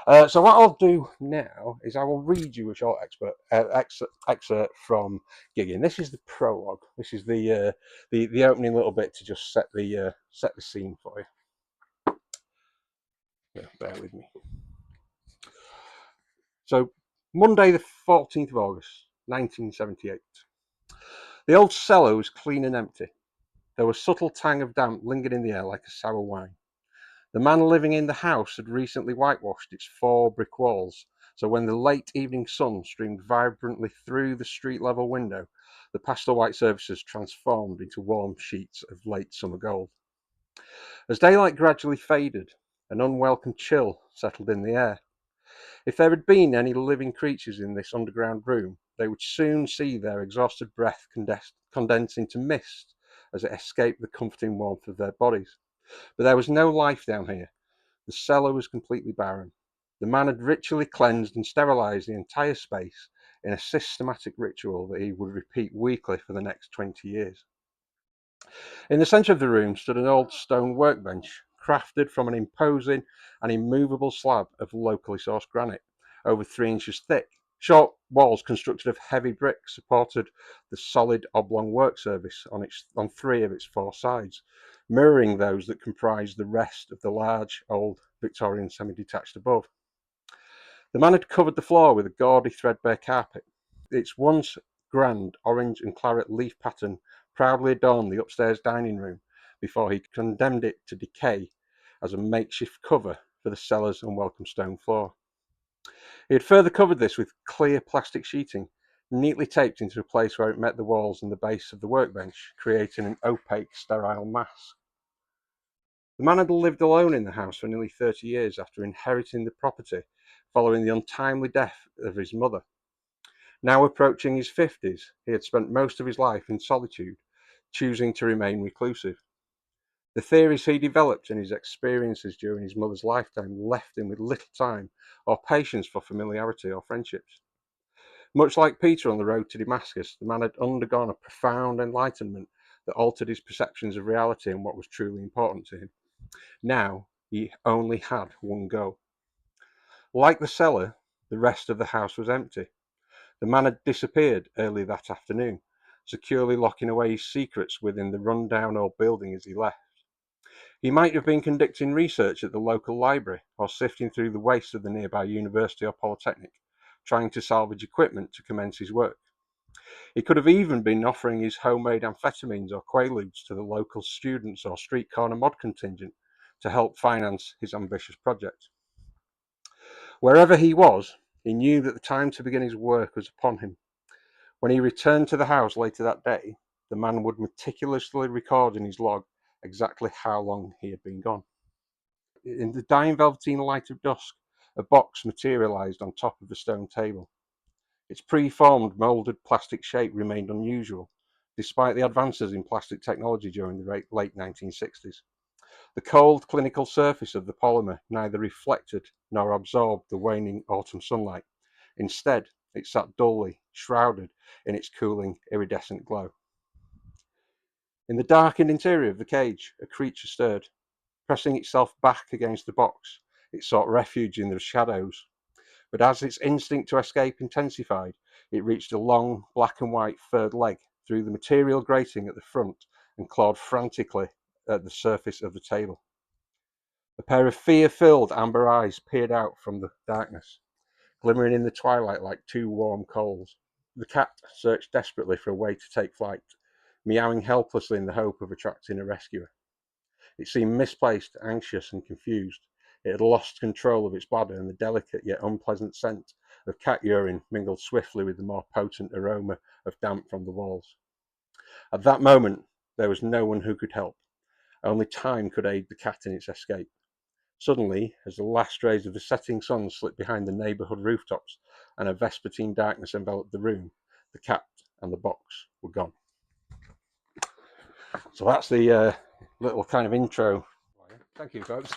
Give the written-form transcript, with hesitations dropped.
So what I'll do now is I will read you a short excerpt from Gigging. This is the prologue. This is the opening little bit to just set the scene for you. Yeah, bear with me. So Monday the 14th of August, 1978. The old cellar was clean and empty. There was a subtle tang of damp lingered in the air like a sour wine. The man living in the house had recently whitewashed its 4 brick walls, so when the late evening sun streamed vibrantly through the street-level window, the pastel white surfaces transformed into warm sheets of late summer gold. As daylight gradually faded, an unwelcome chill settled in the air. If there had been any living creatures in this underground room, they would soon see their exhausted breath condense into mist as it escaped the comforting warmth of their bodies. But there was no life down here. The cellar was completely barren. The man had ritually cleansed and sterilized the entire space in a systematic ritual that he would repeat weekly for the next 20 years. In the centre of the room stood an old stone workbench, crafted from an imposing and immovable slab of locally sourced granite, over 3 inches thick. Short walls constructed of heavy brick supported the solid oblong work surface on 3 of its 4 sides, mirroring those that comprised the rest of the large old Victorian semi-detached above. The man had covered the floor with a gaudy threadbare carpet. Its once grand orange and claret leaf pattern proudly adorned the upstairs dining room before he condemned it to decay as a makeshift cover for the cellar's unwelcome stone floor. He had further covered this with clear plastic sheeting, neatly taped into a place where it met the walls and the base of the workbench, creating an opaque, sterile mass. The man had lived alone in the house for nearly 30 years after inheriting the property following the untimely death of his mother. Now approaching his 50s, he had spent most of his life in solitude, choosing to remain reclusive. The theories he developed and his experiences during his mother's lifetime left him with little time or patience for familiarity or friendships. Much like Peter on the road to Damascus, the man had undergone a profound enlightenment that altered his perceptions of reality and what was truly important to him. Now he only had one go. Like the cellar, the rest of the house was empty. The man had disappeared early that afternoon, securely locking away his secrets within the run-down old building as he left. He might have been conducting research at the local library or sifting through the waste of the nearby university or polytechnic, trying to salvage equipment to commence his work. He could have even been offering his homemade amphetamines or quaaludes to the local students or street corner mod contingent to help finance his ambitious project. Wherever he was, he knew that the time to begin his work was upon him. When he returned to the house later that day, the man would meticulously record in his log exactly how long he had been gone. In the dying velveteen light of dusk, a box materialized on top of the stone table. Its preformed, molded plastic shape remained unusual, despite the advances in plastic technology during the late 1960s. The cold, clinical surface of the polymer neither reflected nor absorbed the waning autumn sunlight. Instead, it sat dully, shrouded in its cooling, iridescent glow. In the darkened interior of the cage, a creature stirred. Pressing itself back against the box, it sought refuge in the shadows. But as its instinct to escape intensified, it reached a long, black and white furred leg through the material grating at the front and clawed frantically at the surface of the table. A pair of fear-filled amber eyes peered out from the darkness, glimmering in the twilight like 2 warm coals. The cat searched desperately for a way to take flight, meowing helplessly in the hope of attracting a rescuer. It seemed misplaced, anxious and confused. It had lost control of its bladder, and the delicate yet unpleasant scent of cat urine mingled swiftly with the more potent aroma of damp from the walls. At that moment, there was no one who could help. Only time could aid the cat in its escape. Suddenly, as the last rays of the setting sun slipped behind the neighbourhood rooftops and a vespertine darkness enveloped the room, the cat and the box were gone. So that's the little kind of intro. Thank you, folks.